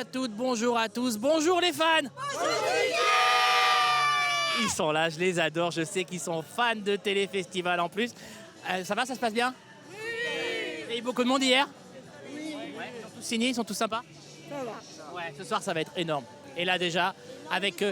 à toutes, bonjour à tous, bonjour les fans. Ils sont là, je les adore, je sais qu'ils sont fans de Téléfestival en plus. Ça va, ça se passe bien? Oui. Il y a eu beaucoup de monde hier? Oui. Ouais, ils sont tous signés, ils sont tous sympas? Ça va. Ouais, ce soir ça va être énorme. Et là déjà, avec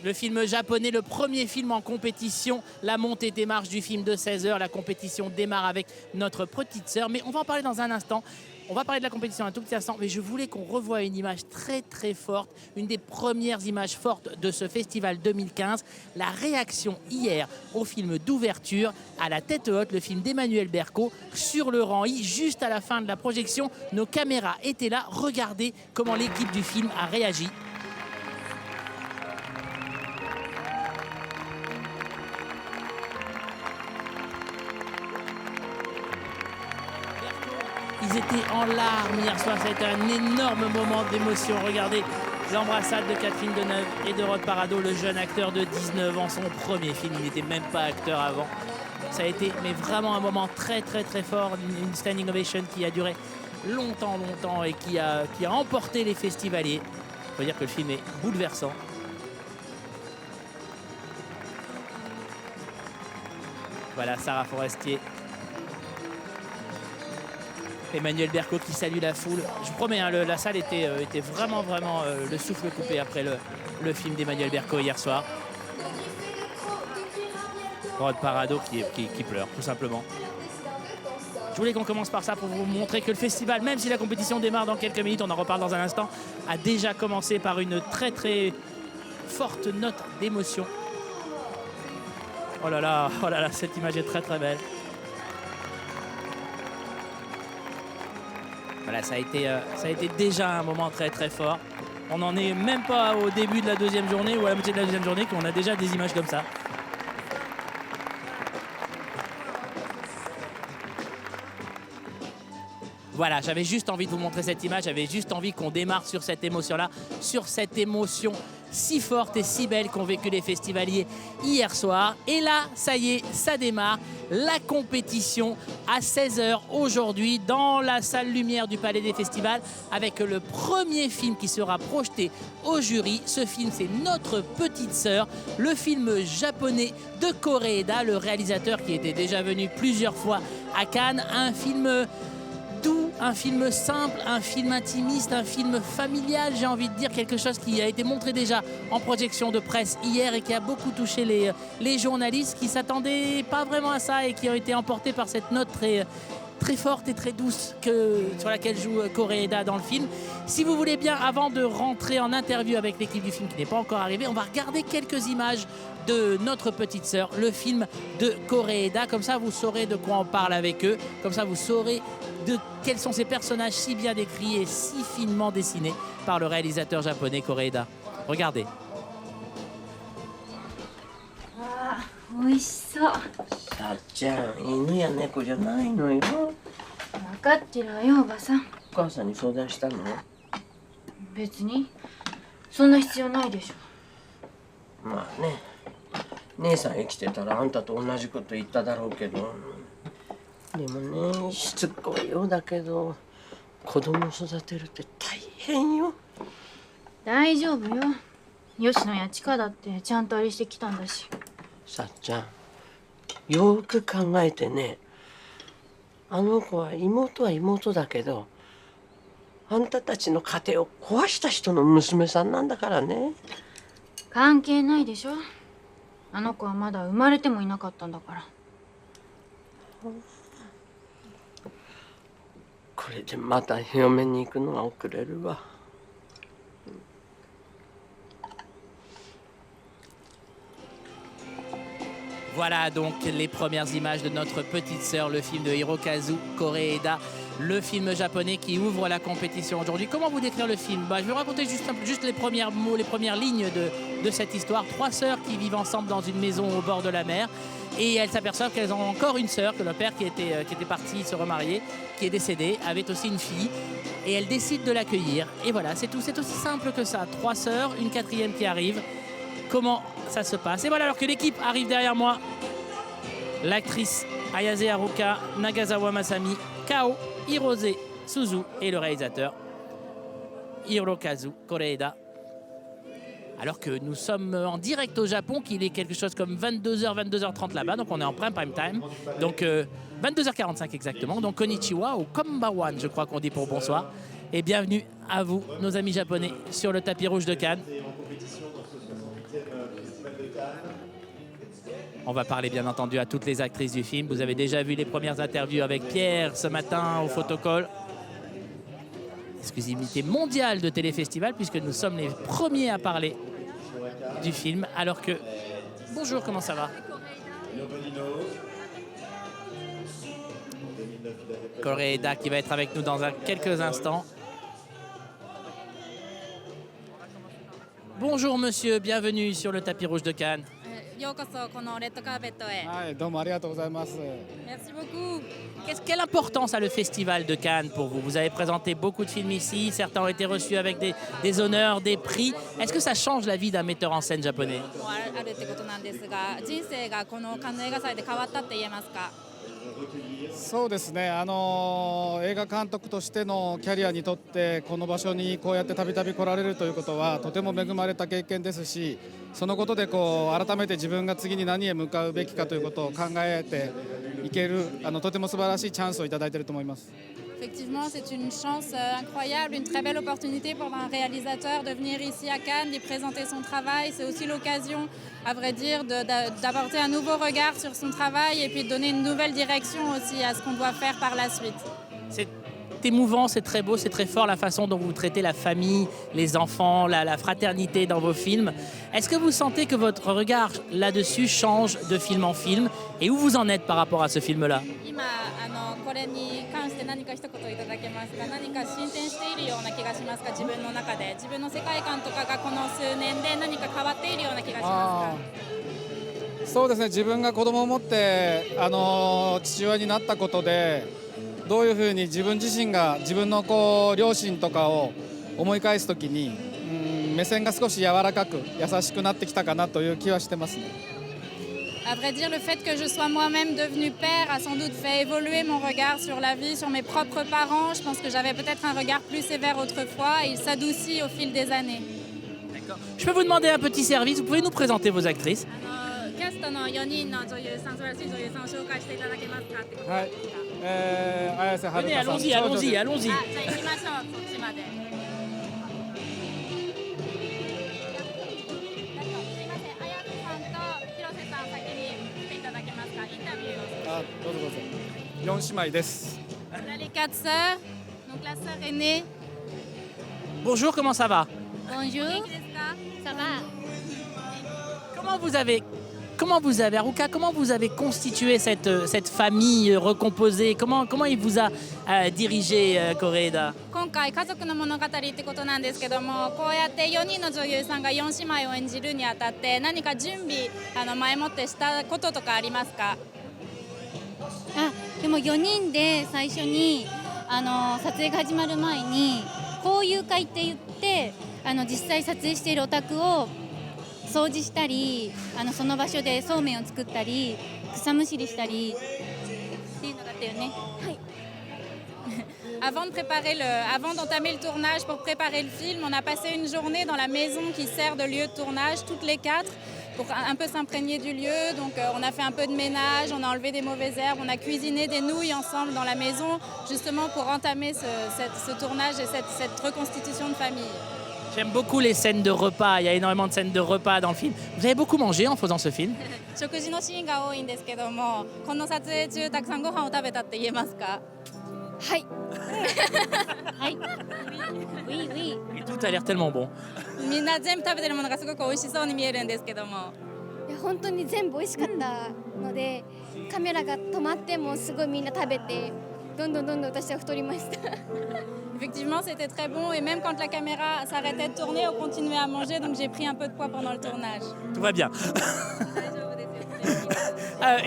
le film japonais, le premier film en compétition, la montée des marches du film de 16h, la compétition démarre avec notre petite sœur, mais on va en parler dans un instant. On va parler de la compétition un tout petit instant, mais je voulais qu'on revoie une image très très forte, une des premières images fortes de ce festival 2015, la réaction hier au film d'ouverture, à la tête haute, le film d'Emmanuel Berco, sur le rang I, juste à la fin de la projection. Nos caméras étaient là, regardez comment l'équipe du film a réagi. Ils étaient en larmes hier soir, ça a été un énorme moment d'émotion. Regardez l'embrassade de Catherine Deneuve et de Rod Parado, le jeune acteur de 19 ans, son premier film, il n'était même pas acteur avant. Ça a été mais vraiment un moment très très très fort, une standing ovation qui a duré longtemps et qui a emporté les festivaliers. Il faut dire que le film est bouleversant. Voilà Sarah Forestier. Emmanuel Berco qui salue la foule. Je vous promets, hein, la salle était vraiment le souffle coupé après le film d'Emmanuel Berco hier soir. Rod Parado qui pleure, tout simplement. Je voulais qu'on commence par ça pour vous montrer que le festival, même si la compétition démarre dans quelques minutes, on en reparle dans un instant, a déjà commencé par une très très forte note d'émotion. Oh là là, cette image est très très belle. Voilà, ça a été déjà un moment très très fort. On n'en est même pas au début de la deuxième journée ou à la moitié de la deuxième journée qu'on a déjà des images comme ça. Voilà, j'avais juste envie de vous montrer cette image, j'avais juste envie qu'on démarre sur cette émotion-là, sur cette émotion si forte et si belle qu'ont vécu les festivaliers hier soir. Et là, ça y est, ça démarre. La compétition à 16h aujourd'hui dans la salle lumière du Palais des Festivals avec le premier film qui sera projeté au jury. Ce film, c'est Notre Petite Sœur, le film japonais de Koreeda, le réalisateur qui était déjà venu plusieurs fois à Cannes. Un film doux, un film simple, un film intimiste, un film familial, j'ai envie de dire, quelque chose qui a été montré déjà en projection de presse hier et qui a beaucoup touché les journalistes qui ne s'attendaient pas vraiment à ça et qui ont été emportés par cette note très forte et très douce sur laquelle joue Koreeda dans le film. Si vous voulez bien, avant de rentrer en interview avec l'équipe du film qui n'est pas encore arrivée, on va regarder quelques images de Notre Petite Sœur, le film de Koreeda. Comme ça, vous saurez de quoi on parle avec eux. Comme ça, vous saurez quels sont ces personnages si bien décrits et si finement dessinés par le réalisateur japonais Koreeda. Regardez. 美味しそう。さっちゃん、犬や猫じゃないのよ。分かってるわよ、おばさん。お母さんに相談したの？別にそんな必要ないでしょ。まあね、姉さん生きてたらあんたと同じこと言っただろうけど、でもね、しつこいようだけど、子供育てるって大変よ。大丈夫よ。吉野や千佳だってちゃんとあれしてきたんだし。さっちゃん、よーく考えてね、あの子は妹だけど、あんたたちの家庭を壊した人の娘さんなんだからね。関係ないでしょ。あの子はまだ生まれてもいなかったんだから。これでまた嫁に行くのが遅れるわ。Voilà donc les premières images de Notre Petite Sœur, le film de Hirokazu Koreeda, le film japonais qui ouvre la compétition aujourd'hui. Comment vous décrire le film? Je vais vous raconter juste les premiers mots, les premières lignes de cette histoire. Trois sœurs qui vivent ensemble dans une maison au bord de la mer et elles s'aperçoivent qu'elles ont encore une sœur, que le père qui était parti se remarier, qui est décédé, avait aussi une fille et elles décident de l'accueillir. Et voilà, c'est tout, c'est aussi simple que ça. Trois sœurs, une quatrième qui arrive. Comment ça se passe? Et voilà, alors que l'équipe arrive derrière moi, l'actrice Ayase Haruka, Nagasawa Masami, Kao, Hirose Suzu et le réalisateur Hirokazu Koreeda. Alors que nous sommes en direct au Japon, qu'il est quelque chose comme 22h, 22h30 là-bas, donc on est en prime time. Donc 22h45 exactement. Donc konnichiwa ou konbanwa, je crois qu'on dit pour bonsoir. Et bienvenue à vous, nos amis japonais, sur le tapis rouge de Cannes. On va parler bien entendu à toutes les actrices du film. Vous avez déjà vu les premières interviews avec Pierre ce matin au photocall. Exclusivité mondiale de Téléfestival, puisque nous sommes les premiers à parler du film, alors que... Bonjour, comment ça va? Koreeda qui va être avec nous dans quelques instants. Bonjour monsieur, bienvenue sur le tapis rouge de Cannes. ようこそこのレッドカーペットへ。はい、どうもありがとうございます。Merci beaucoup. Quelle importance a le festival de Cannes pour vous? Vous avez présenté beaucoup de films ici, certains ont été reçus avec des honneurs, des prix. Est-ce que ça change la vie d'un metteur en scène japonais? あるってことなんですが、人生がこのカンヌ映画祭で変わったって言えますか？そうですね、映画監督としてのキャリアにとってこの場所にこうやってたびたび来られるということはとても恵まれた経験ですし、そのことで改めて自分が次に何へ向かうべきかということを考えていけるとても素晴らしいチャンスをいただいていると思います。Effectivement, c'est une chance incroyable, une très belle opportunité pour un réalisateur de venir ici à Cannes, d'y présenter son travail. C'est aussi l'occasion, à vrai dire, d'apporter un nouveau regard sur son travail et puis de donner une nouvelle direction aussi à ce qu'on doit faire par la suite. C'est émouvant, c'est très beau, c'est très fort la façon dont vous traitez la famille, les enfants, la fraternité dans vos films. Est-ce que vous sentez que votre regard là-dessus change de film en film et où vous en êtes par rapport à ce film-là? 今これに関して何か一言いただけますか？何か進展しているような気がしますか？自分の中で自分の世界観とかがこの数年で何か変わっているような気がしますか？そうですね、自分が子供を持って父親になったことでどういうふうに自分自身が自分の両親とかを思い返すときに目線が少し柔らかく優しくなってきたかなという気はしてますね。À vrai dire, le fait que je sois moi-même devenue père a sans doute fait évoluer mon regard sur la vie, sur mes propres parents. Je pense que j'avais peut-être un regard plus sévère autrefois et il s'adoucit au fil des années. D'accord. Je peux vous demander un petit service? Vous pouvez nous présenter vos actrices? キャストの4人の女優さん、素晴らしい女優さんを紹介していただけますかってことはい、ですか？綾瀬はる Venez, かさん、 allons-y, allons-y, allons-y. じゃあ行きましょう、そっちまで。どうぞどうぞ。4姉妹です。Voilà les 4 sœurs. Donc la sœur aînée. Bonjour, comment ça va? Bonjour. Ça va? Comment vous avez, Haruka, comment vous avez constitué cette famille recomposée? Comment il vous a dirigé, Koreeda? 今回家族の物語ってことなんですけども、こうやって4人の女優さんが4姉妹を演じるにあたって何か準備前もってしたこととかありますか？でも4人で最初に撮影が始まる前に交友会って言って実際撮影しているお宅を掃除したりその場所でそうめんを作ったり草むしりしたりっていうのがあったよね。はい。Avant d'entamer le tournage, pour préparer le film, on a passé une journée dans la maison qui sert de lieu de tournage, toutes les 4, pour un peu s'imprégner du lieu. Donc on a fait un peu de ménage, on a enlevé des mauvaises herbes, on a cuisiné des nouilles ensemble dans la maison, justement pour entamer ce tournage et cette reconstitution de famille. J'aime beaucoup les scènes de repas, il y a énormément de scènes de repas dans le film. Vous avez beaucoup mangé en faisant ce film? 食事のシーンが多いんですけども、この撮影中たくさんご飯を食べたって言えますか？はい。はい。Oui, oui. Et tout a l'air tellement bon. みんな全部食べてるものがすごく美味しそうに見えるんですけども。いや本当に全部美味しかったので、カメラが止まってもすごいみんな食べて、どんどん私は太りました。Effectivement, c'était très bon et même quand la caméra s'arrêtait de tourner, on continuait à manger, donc j'ai pris un peu de poids pendant le tournage. Tout va bien.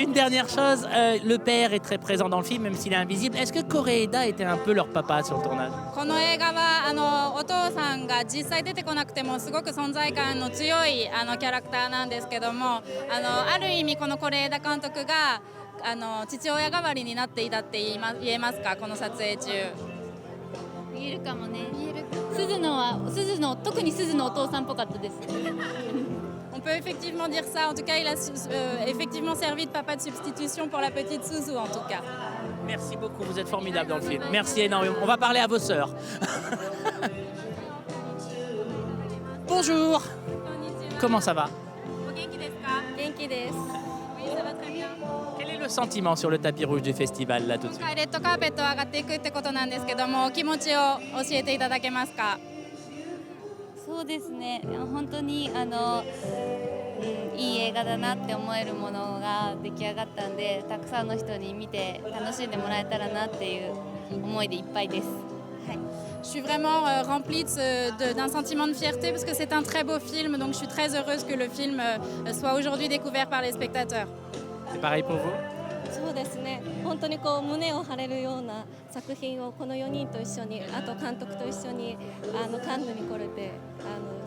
Une dernière chose, le père est très présent dans le film, même s'il est invisible. Est-ce que Koreeda était un peu leur papa sur le tournage? この映画はお父さんが実際出てこなくてもすごく存在感の強いキャラクターなんですけども、ある意味この是枝監督が父親代わりになっていたって言えますか、この撮影中。言えるかもね。鈴の特に鈴のお父さんっぽかったです。On peut effectivement dire ça. En tout cas, il a effectivement servi de papa de substitution pour la petite Suzu, en tout cas. Merci beaucoup, vous êtes formidable dans le film. Merci énormément. On va parler à vos sœurs. Bonjour. Comment ça va? Genki desu. Oui, ça va très bien. Quel est le sentiment sur le tapis rouge du festival là tout de suite? 今回レッドカーペットを上がっていくってことなんですけども、お気持ちを教えていただけますか？そうですね。本当にいい映画だなって思えるものが出来上がったんで、たくさんの人に見て楽しんでもらえたらなっていう思いでいっぱいです。はい。Je suis vraiment remplie d'un sentiment de fierté parce que c'est un très beau film, donc je suis très heureuse que le film soit aujourd'hui découvert par les spectateurs. C'est pareil pour vous? そうですね。本当にこう胸を張れるような作品をこの4人と一緒に、あと監督と一緒にカンヌに来れて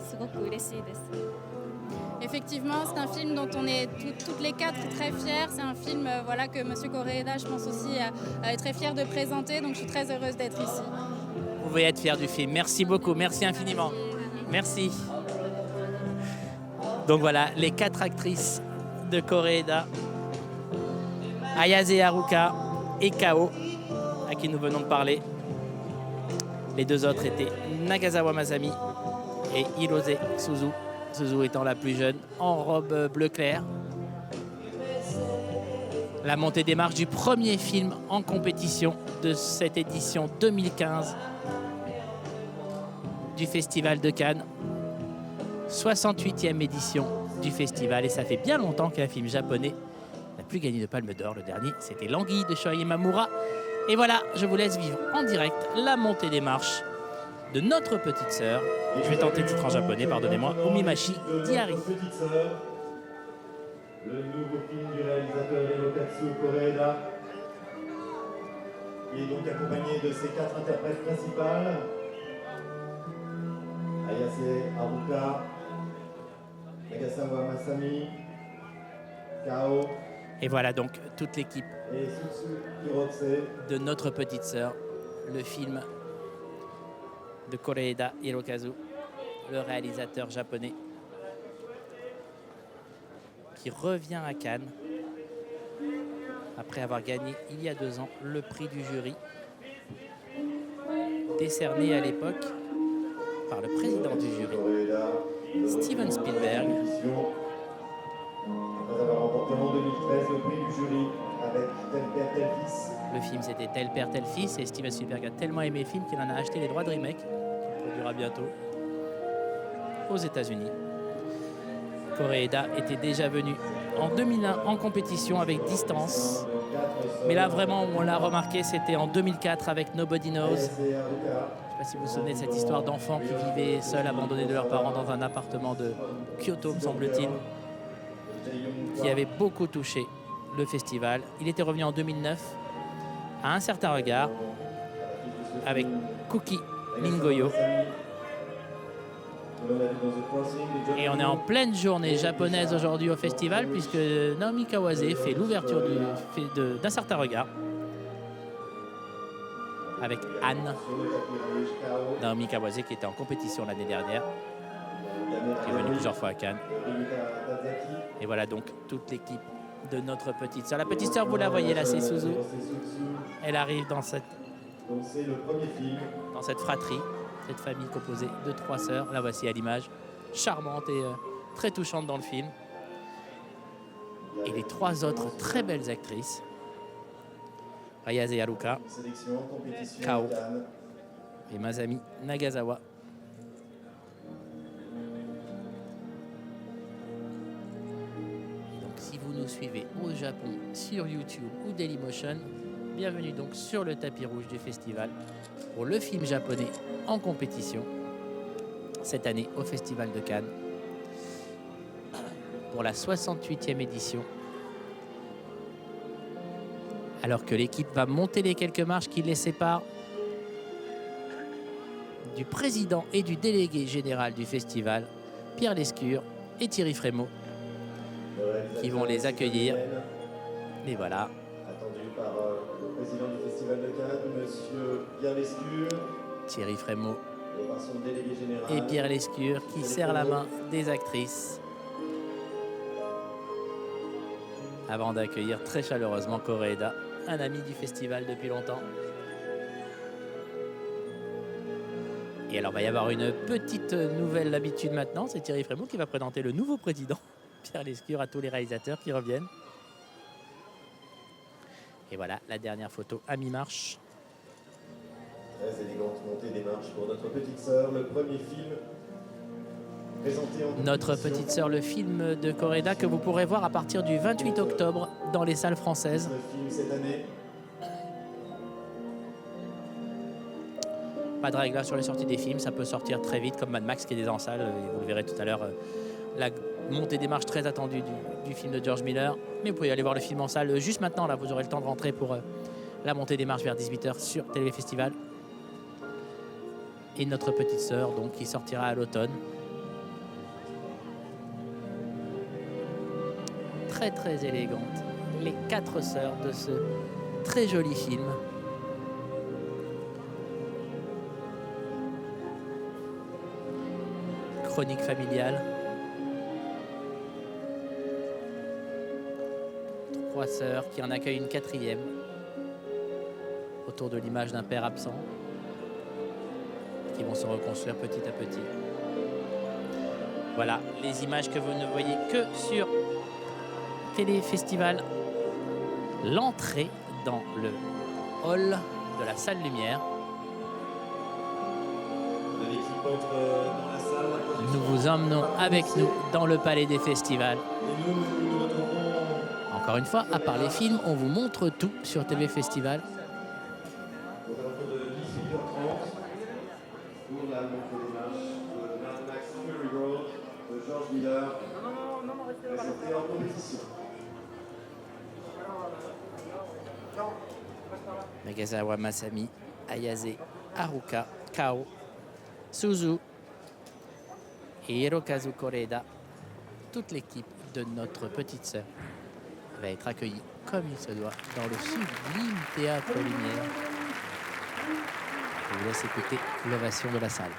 すごく嬉しいです。Effectivement, c'est un film dont on est toutes les quatre très fiers. C'est un film voilà, que M. Koreeda, je pense aussi, est très fier de présenter. Donc je suis très heureuse d'être ici. Vous pouvez être fier du film. Merci beaucoup, merci infiniment. Merci. Donc voilà, les 4 actrices de Koreeda, Ayase Haruka et Kao, à qui nous venons de parler. Les 2 autres étaient Nagasawa Masami et Hirose Suzu. Suzu étant la plus jeune, en robe bleu clair. La montée des marches du premier film en compétition de cette édition 2015 du Festival de Cannes. 68e édition du festival, et ça fait bien longtemps qu'un film japonais n'a plus gagné de Palme d'Or. Le dernier, c'était L'Anguille de Shohei Imamura. Et voilà, je vous laisse vivre en direct la montée des marches de notre petite sœur. Je vais tenter le titre en japonais, pardonnez-moi. Umimachi Diary. Petite sœur, le nouveau film du réalisateur Hirokatsu Koreeda. Il est donc accompagné de ses 4 interprètes principales. Ayase Haruka, Nagasawa Masami, Kao Et voilà donc toute l'équipe et Suzu Hirose. de notre petite sœur. Le film de Koreeda Hirokazu, le réalisateur japonais, qui revient à Cannes après avoir gagné il y a 2 ans le prix du jury, décerné à l'époque par le président du jury, Koreeda, Steven Spielberg. Après avoir remporté en 2013 le prix du jury avec Tel Père Tel Fils. Le film c'était Tel Père Tel Fils, et Steven Spielberg a tellement aimé le film qu'il en a acheté les droits de remake, qui produira bientôt aux États-Unis. Koreeda était déjà venu en 2001 en compétition avec Distance, mais là vraiment où on l'a remarqué, c'était en 2004 avec Nobody Knows. Je ne sais pas si vous vous souvenez de cette histoire d'enfants qui vivaient seuls, abandonnés de leurs parents dans un appartement de Kyoto, me semble-t-il, qui avait beaucoup touché le festival. Il était revenu en 2009 à Un certain regard avec Kuki Mingoyo. Et on est en pleine journée japonaise aujourd'hui au festival, puisque Naomi Kawase fait l'ouverture d'Un certain regard avec Anne. Naomi Kawase qui était en compétition l'année dernière, qui est venue plusieurs fois à Cannes. Et voilà donc toute l'équipe de notre petite sœur. La petite sœur, vous la voyez là, c'est Suzu. Elle arrive dans cette fratrie, cette famille composée de 3 sœurs. La voici à l'image, charmante et très touchante dans le film. Et les 3 autres très belles actrices, Ayase Haruka, Kao et Masami Nagasawa. Et donc si vous nous suivez au Japon sur YouTube ou Dailymotion, bienvenue donc sur le tapis rouge du festival pour le film japonais en compétition cette année au Festival de Cannes pour la 68e édition. Alors que l'équipe va monter les quelques marches qui les séparent du président et du délégué général du festival, Pierre Lescure et Thierry Frémaux, qui vont les accueillir. Et voilà. Attendu par le président du Festival de Cannes, Monsieur Pierre Lescure. Thierry Frémaux et par son délégué général. et Pierre Lescure qui serrent la main des actrices avant d'accueillir très chaleureusement Koreeda, un ami du festival depuis longtemps. Et alors, il va y avoir une petite nouvelle habitude maintenant, c'est Thierry Frémaux qui va présenter le nouveau président, Pierre Lescure, à tous les réalisateurs qui reviennent. Et voilà, la dernière photo à mi-marche. Très élégante montée des marches pour notre petite sœur, le premier film présenté en Notre compétition. petite sœur, le film de Koreeda que vous pourrez voir à partir du 28 octobre dans les salles françaises. Notre film cette année. Pas de règle là sur les sorties des films, ça peut sortir très vite comme Mad Max qui est déjà en salle, et vous le verrez tout à l'heure, la montée des marches très attendue du film de George Miller. Mais vous pouvez aller voir le film en salle juste maintenant, là vous aurez le temps de rentrer pour la montée des marches vers 18h sur Télé Festival. Et Notre petite sœur donc qui sortira à l'automne. Très très élégante, les 4 sœurs de ce très joli film. Chronique familiale. 3 sœurs qui en accueillent une 4e autour de l'image d'un père absent qui vont se reconstruire petit à petit. Voilà les images que vous ne voyez que sur Télé Festival. L'entrée dans le hall de la salle Lumière. L'équipe entre dans la salle. Nous vous emmenons avec nous dans le palais des festivals. Et nous retrouvons Encore une fois, à part les films, on vous montre tout sur TV Festival. aux alentours de 18h30 pour la montée des marches de Mad Max Fury Road de George Miller, présenté en compétition. Megazawa Masami, Ayase, Haruka, Kao, Suzu et Hirokazu Koreeda. Toute l'équipe de Notre petite sœur va être accueillie comme il se doit dans le sublime théâtre Lumière. Je vous laisse écouter l'ovation de la salle.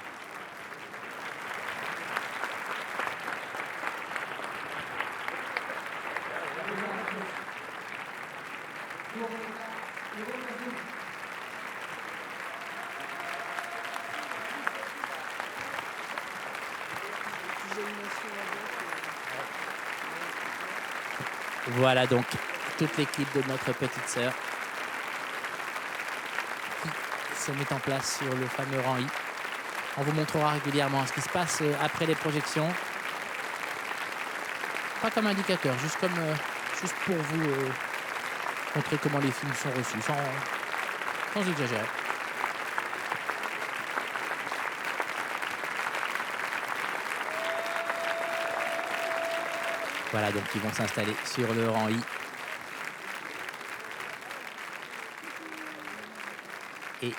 Voilà donc toute l'équipe de Notre petite sœur qui se met en place sur le fameux rang I. On vous montrera régulièrement ce qui se passe après les projections. Pas comme indicateur, juste pour vous montrer comment les films sont reçus, sans exagérer. Voilà, donc ils vont s'installer sur le rang I. Et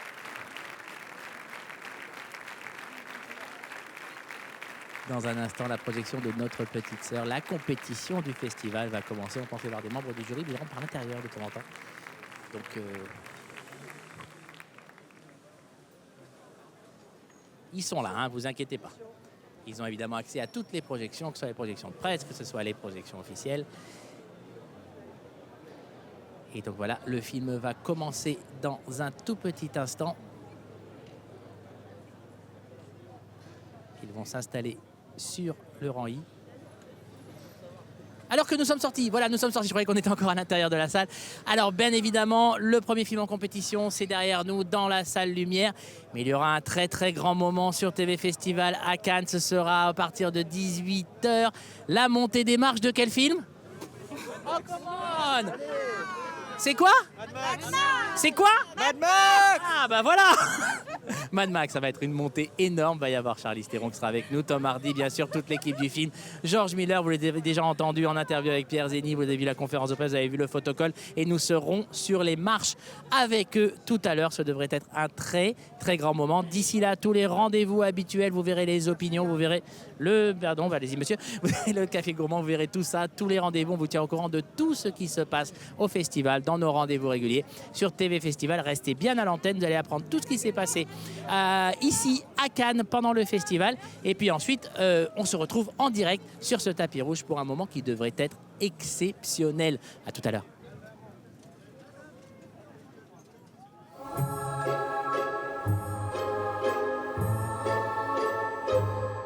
dans un instant, la projection de Notre petite sœur, la compétition du festival va commencer. On pensait voir des membres du jury, mais ils rentrent par l'intérieur de temps en temps. Donc, ils sont là, hein, vous inquiétez pas. Ils ont évidemment accès à toutes les projections, que ce soit les projections de presse, que ce soit les projections officielles. Et donc voilà, le film va commencer dans un tout petit instant. Ils vont s'installer sur le rang I. Alors que nous sommes sortis, voilà, nous sommes sortis, je croyais qu'on était encore à l'intérieur de la salle. Alors bien évidemment, le premier film en compétition, c'est derrière nous dans la salle Lumière. Mais il y aura un très très grand moment sur TV Festival à Cannes. Ce sera à partir de 18h. La montée des marches de quel film? Oh, come on! C'est quoi? Mad Max. C'est quoi? Mad Max. Ah bah voilà. Mad Max, ça va être une montée énorme. Il va y avoir Charlize Theron qui sera avec nous, Tom Hardy, bien sûr, toute l'équipe du film. George Miller, vous l'avez déjà entendu en interview avec Pierre Zeni, vous avez vu la conférence de presse, vous avez vu le photocall. Et nous serons sur les marches avec eux tout à l'heure. Ce devrait être un très très grand moment. D'ici là, tous les rendez-vous habituels, vous verrez les opinions, vous verrez pardon, allez-y monsieur, vous verrez le café gourmand, vous verrez tout ça, tous les rendez-vous. On vous tient au courant de tout ce qui se passe au festival, dans nos rendez-vous réguliers sur TV Festival. Restez bien à l'antenne, vous allez apprendre tout ce qui s'est passé ici à Cannes pendant le festival. Et puis ensuite, on se retrouve en direct sur ce tapis rouge pour un moment qui devrait être exceptionnel. À tout à l'heure.